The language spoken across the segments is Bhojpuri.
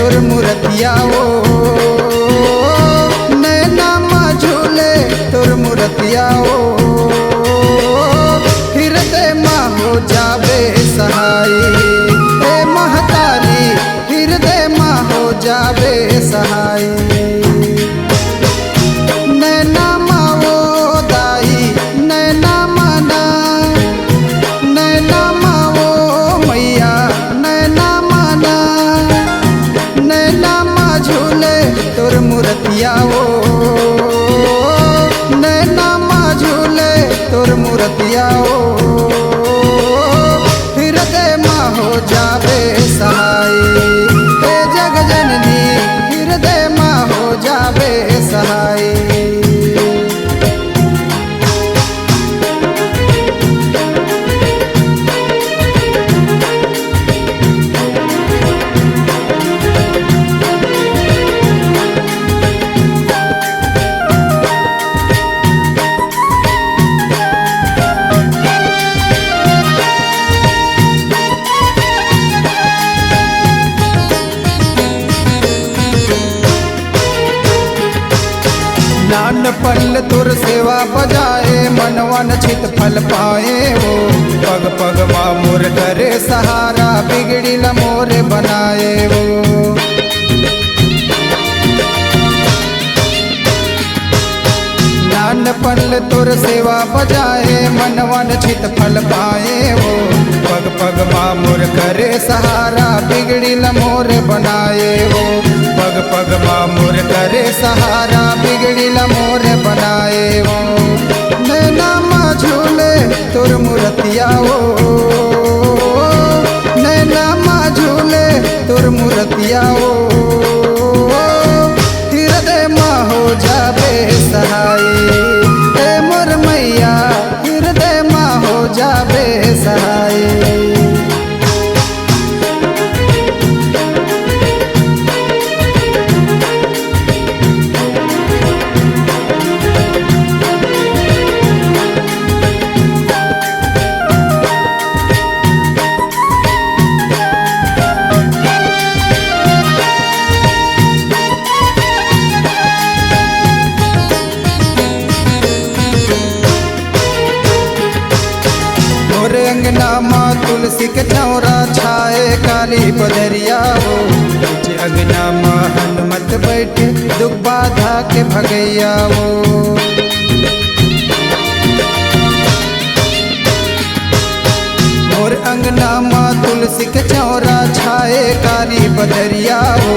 तोर मूर्तिया ओ नैना माँ झूले तोर मूर्तिया ओ हृदय माँ हो जावे सहाय हे महतारी हृदय माँ हो जावे सहाय नैना माँ ओ दाई नैना माना नैना माँ ओ मैया नैना माना नैना माँ झूले तोर मूर्तिया ओ नैना माँ झूले तोर मूर्तिया ओ हृदय माँ हो जावे सहाय हे जग जननी हृदय माँ हो जावे सहाय। नान पल तुर सेवा बजाए मनवन छित फल पाए हो पग पग माँ मोर करे सहारा बिगड़ी मोर बनाए हो नान पल तुर सेवा बजाए मनवन छित फल पाए हो पग पग माँ मोर करे सहारा बिगड़ी मोर बनाए हो पग पग माँ मोर करे सहारा बिगड़ी मोर बनाए हो नैना माँ झूले तोर मूर्तिया ओ नैना माँ झूले तोर मूर्तिया ओ हृदय माँ हो जावे सहाय हे मोर मैया हृदय माँ हो जावे सहाय। अंगना माँ तुलसी के चौरा छाए काली बदरिया हो अंगना माँ हनुमत बैठे दुख बाधा के भगैया हो मोर अंगना माँ तुलसी के चौरा छाए काली बदरिया हो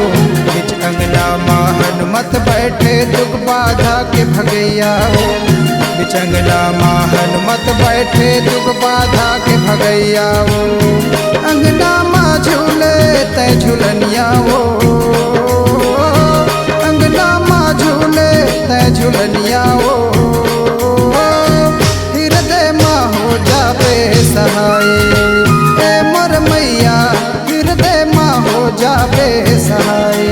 अंगना माँ हनुमत बैठे दुख बाधा के भगैया हो अंगना माँ हनुमत बैठे दुख बाधा के भगैया हो अंगना माँ झूले तय झूलनिया हो अंगना माँ झूले तय झूलनिया हो हृदय माँ हो जावे सहाय हे मोर मैया हृदय माँ हो जावे सहाय।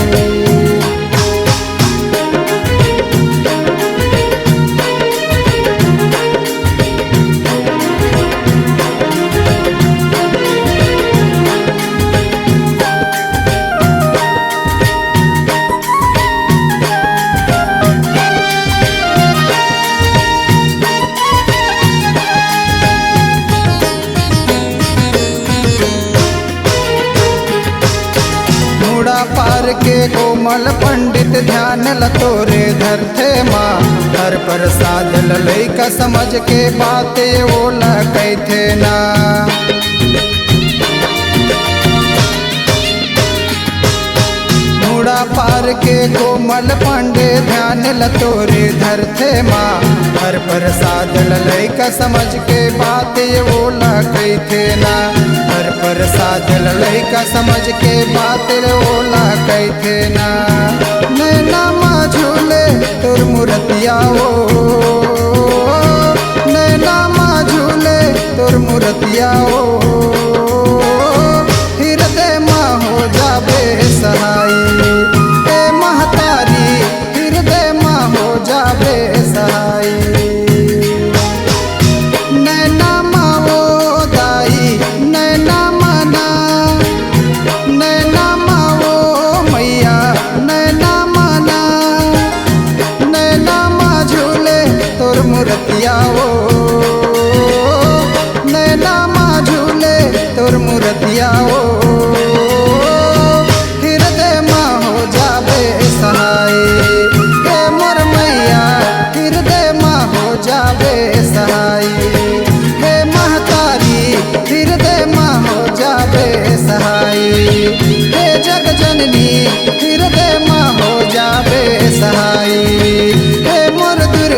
पार के कोमल पंडित ध्यान लतोरे धरते माँ हर प्रसाद ललैका समझ के बातें ओला कहते ना मुड़ा पार के कोमल पंडे ध्यान लतोरे धरते माँ हर प्रसाद ललैका समझ के बातें ओला कहते ना हर प्रसाद ललैका समझ के बातें ओला कहते ना नैना माँ झूले तोर मूर्तिया ओ नैना माँ झूले तोर मूर्तिया ओ हृदय माँ हो जावे सहाय हे महतारी हृदय माँ हो जावे सहाय नैना माँ ओ दाई नैना माना नैना माँ ओ मैया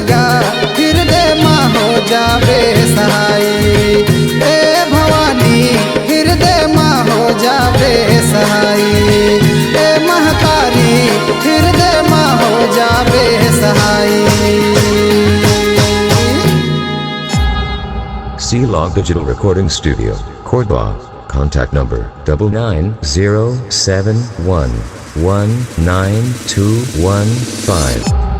दुर्गा हृदय माँ हो जावे सहाई। ए भवानी हृदय माँ हो जावे सहाई। ए महतारी हृदय माँ हो जावे सहाई। C-Log Digital Recording Studio, Cordoba. Contact number 99071192115.